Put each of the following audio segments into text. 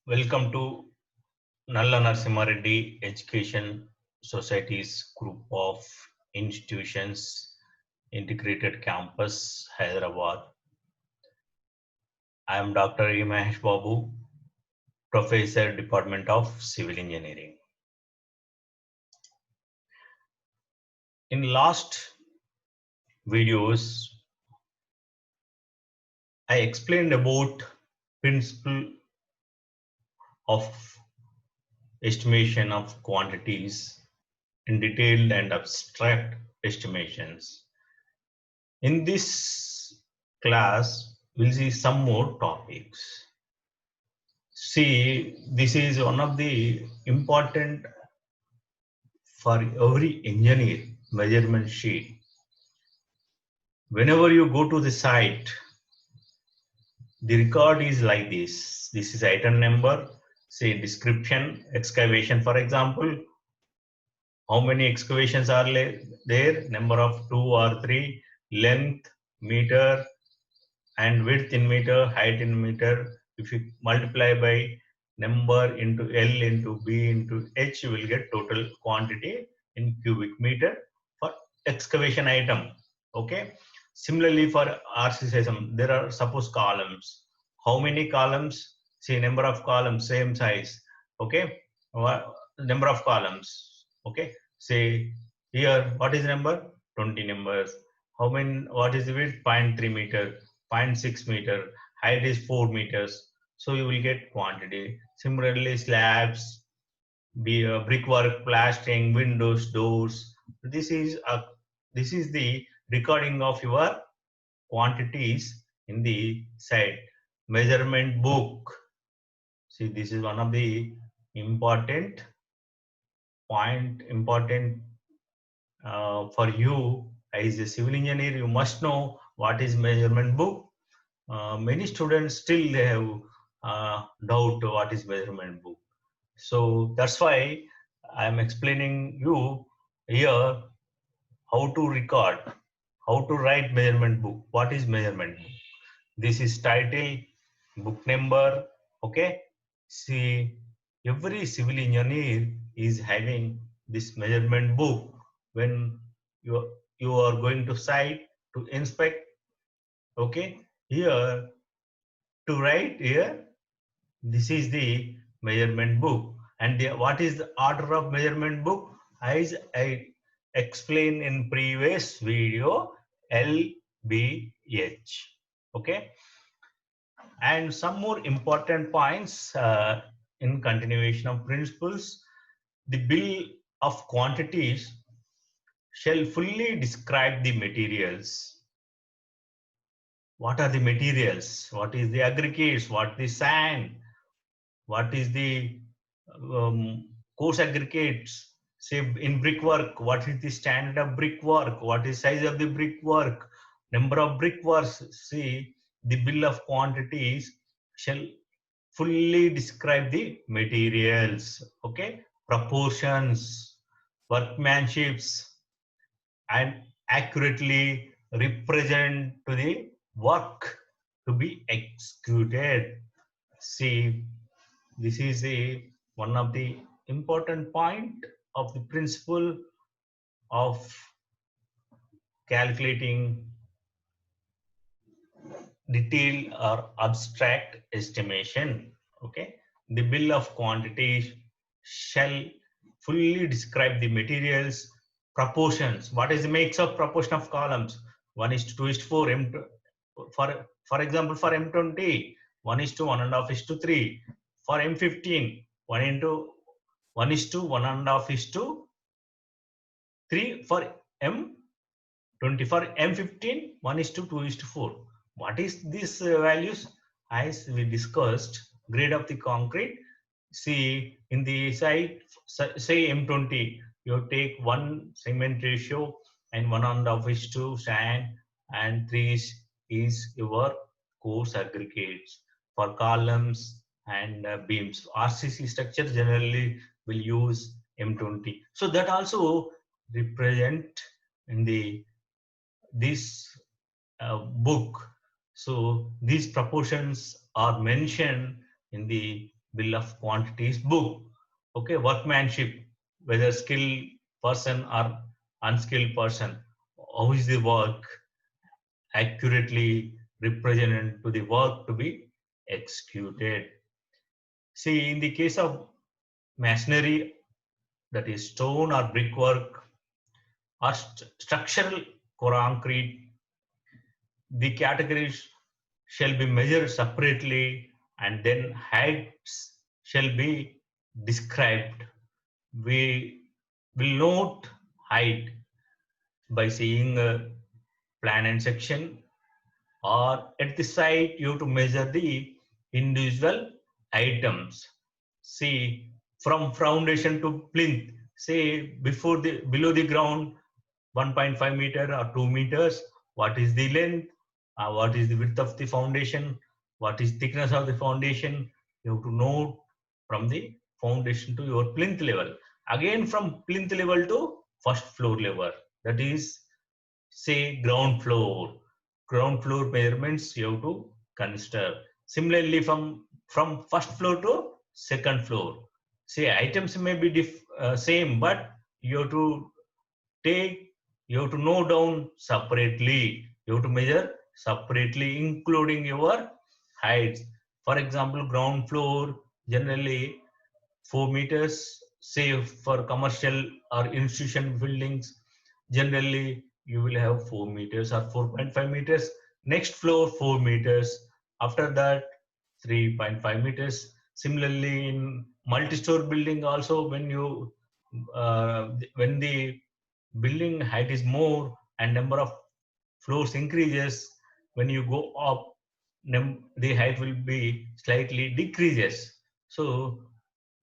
Welcome to Nalla Narasimha Reddy Education Society's group of institutions, Integrated Campus, Hyderabad. I am Dr. E. Mahesh Babu, Professor, Department of Civil Engineering. In last videos, I explained about principle of estimation of quantities in detailed and abstract estimations. In this class, we'll see some more topics. See, this is one of the important for every engineer measurement sheet. Whenever you go to the site, the record is like this. This is item number, say description, excavation, for example, how many excavations are there, number of 2 or 3, length, meter, and width in meter, height in meter. If you multiply by number into L into B into H, you will get total quantity in cubic meter for excavation item. Okay. Similarly, for RC system, there are suppose columns. How many columns? See, number of columns, same size. Okay. Number of columns. Okay. Say here, what is the number? 20 numbers. How many? What is the width? 0.3 meter. 0.6 meter, height is 4 meters. So you will get quantity. Similarly, slabs, brickwork, plastering, windows, doors. This is the recording of your quantities in the site. Measurement book. See, this is one of the important for you as a civil engineer. You must know what is measurement book. Many students still have doubt what is measurement book. So that's why I am explaining you here how to record, how to write measurement book. What is measurement book? This is title, book number. Okay. See, every civil engineer is having this measurement book when you are going to site to inspect. Okay. Here to write here, this is the measurement book. And what is the order of measurement book? As I explained in previous video, LBH. Okay. And some more important points in continuation of principles. The bill of quantities shall fully describe the materials. What are the materials? What is the aggregates? What is sand? What is the coarse aggregates? Say in brickwork, what is the standard of brickwork? What is size of the brickwork? Number of brickworks? See, the bill of quantities shall fully describe the materials. Okay, proportions, workmanships, and accurately represent to the work to be executed. See, this is one of the important point of the principle of calculating detailed or abstract estimation. Okay, the bill of quantities shall fully describe the materials, proportions. What is the makes of proportion of columns? 1:2:4. For example, for M20, 1:1 1.5 is to 3. For M15, 1:1 is to 3. For M20, for M15, 1:2:4. What is these values? As we discussed, grade of the concrete. See, in the site, say M20, you take 1 cement ratio and 1.5 is to sand, and 3 is your coarse aggregates for columns and beams. RCC structure generally will use M20. So that also represent in the this book. So these proportions are mentioned in the bill of quantities book. Okay, workmanship, whether skilled person or unskilled person, how is the work accurately represented to the work to be executed. See, in the case of masonry, that is stone or brickwork or structural concrete, the categories shall be measured separately and then heights shall be described. We will note height by seeing a plan and section, or at the site you have to measure the individual items. See, from foundation to plinth, say before the below the ground 1.5 meter or 2 meters, what is the length, what is the width of the foundation, what is thickness of the foundation, you have to know from the foundation to your plinth level. Again from plinth level to first floor level, that is say ground floor measurements you have to consider. Similarly from first floor to second floor, say items may be same, but you have to take, you have to note down separately, you have to measure separately including your heights. For example, ground floor generally 4 meters, say for commercial or institution buildings, generally you will have 4 meters or 4.5 meters. Next floor 4 meters. After that 3.5 meters. Similarly, in multi-store building also, when the building height is more and number of floors increases, when you go up, the height will be slightly decreases. So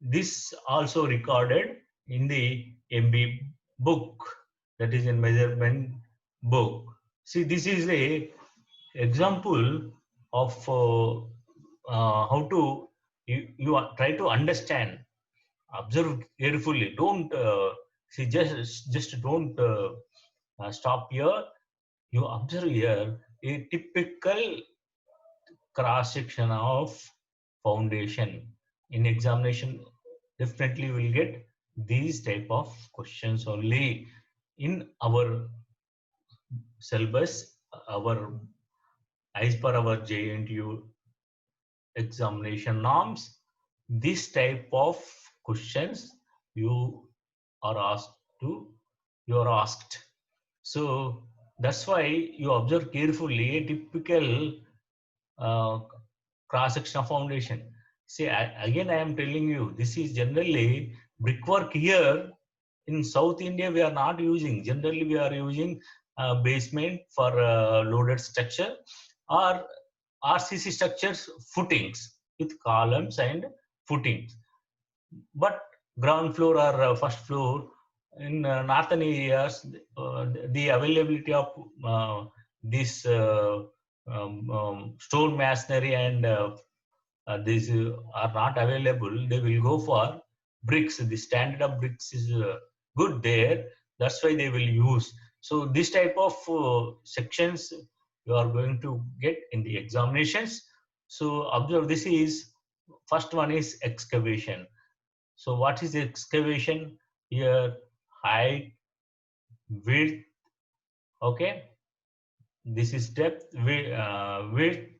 this also recorded in the MB book, that is in measurement book. See, this is a example of how to try to understand, observe carefully. Don't see just don't stop here. You observe here a typical cross section of foundation. In examination, definitely will get these type of questions only in our syllabus, our as per our JNTU examination norms. This type of questions you are asked to, you are asked. So that's why you observe carefully a typical uh, cross section of foundation. See, again, I am telling you, this is generally brickwork here. In South India, we are not using. Generally, we are using basement for loaded structure or RCC structures footings with columns and footings. But ground floor or first floor in northern areas, the availability of this stone masonry and these are not available. They will go for bricks. The standard of bricks is good there. That's why they will use. So this type of sections you are going to get in the examinations. So observe, this is first one is excavation. So what is excavation? Here height, width, okay. This is depth, width,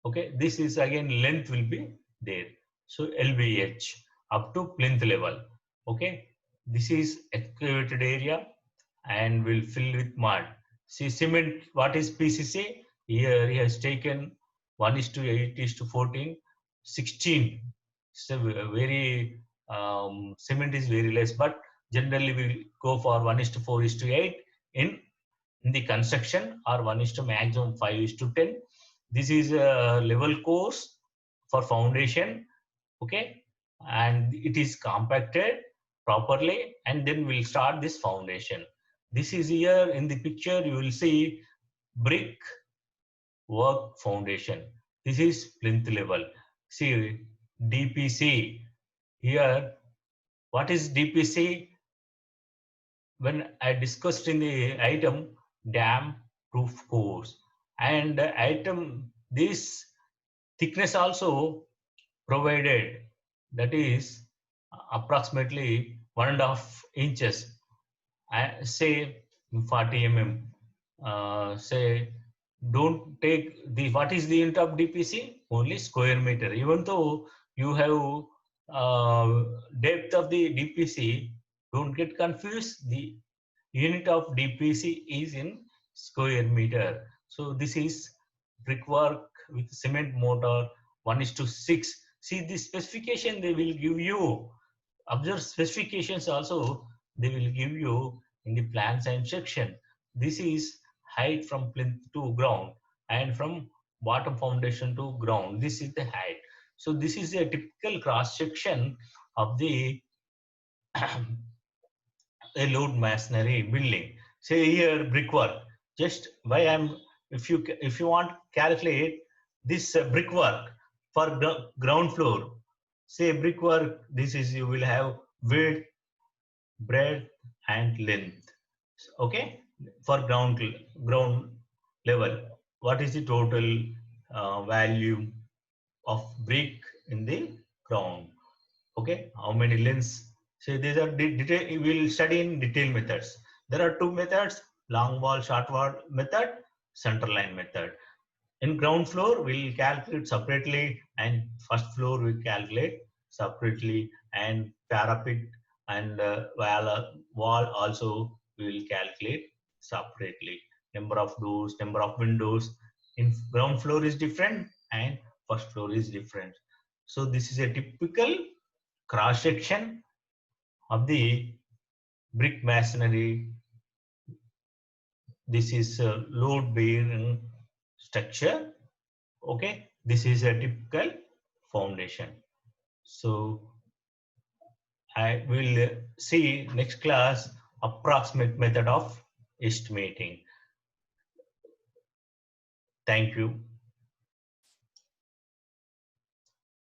okay. This is again length will be there. So LVH up to plinth level, okay. This is excavated area and will fill with mud. See cement, what is PCC? Here he has taken 1:8:14, 16. So very cement is very less, but generally we go for 1:4:8 in the construction, or 1 is to maximum 5:10. This is a level course for foundation, okay, and it is compacted properly, and then we'll start this foundation. This is here in the picture, you will see brick work foundation. This is plinth level. See DPC here. What is DPC? When I discussed in the item dam proof course, and item this thickness also provided. that is approximately 1.5 inches. Say 40 mm. Say don't take the what is the unit of DPC? Only square meter. Even though you have depth of the DPC, don't get confused. The unit of DPC is in square meter. So this is brickwork with cement mortar 1:6. See the specification they will give you. Observe specifications also they will give you in the plan science section. This is height from plinth to ground and from bottom foundation to ground. This is the height. So this is a typical cross section of the a load masonry building. Say here brickwork. Just why I'm if you want calculate this brickwork for ground floor. Say brickwork. This is you will have width, breadth, and length. Okay, for ground level. What is the total value of brick in the ground? Okay, how many lengths? So these are detail. We will study in detail methods. There are two methods: long wall, short wall method, center line method. In ground floor, we'll calculate separately, and first floor we calculate separately, and parapet and wall also we will calculate separately. Number of doors, number of windows in ground floor is different, and first floor is different. So this is a typical cross section of the brick masonry. This is a load bearing structure. Okay, this is a typical foundation. So I will see next class approximate method of estimating. Thank you.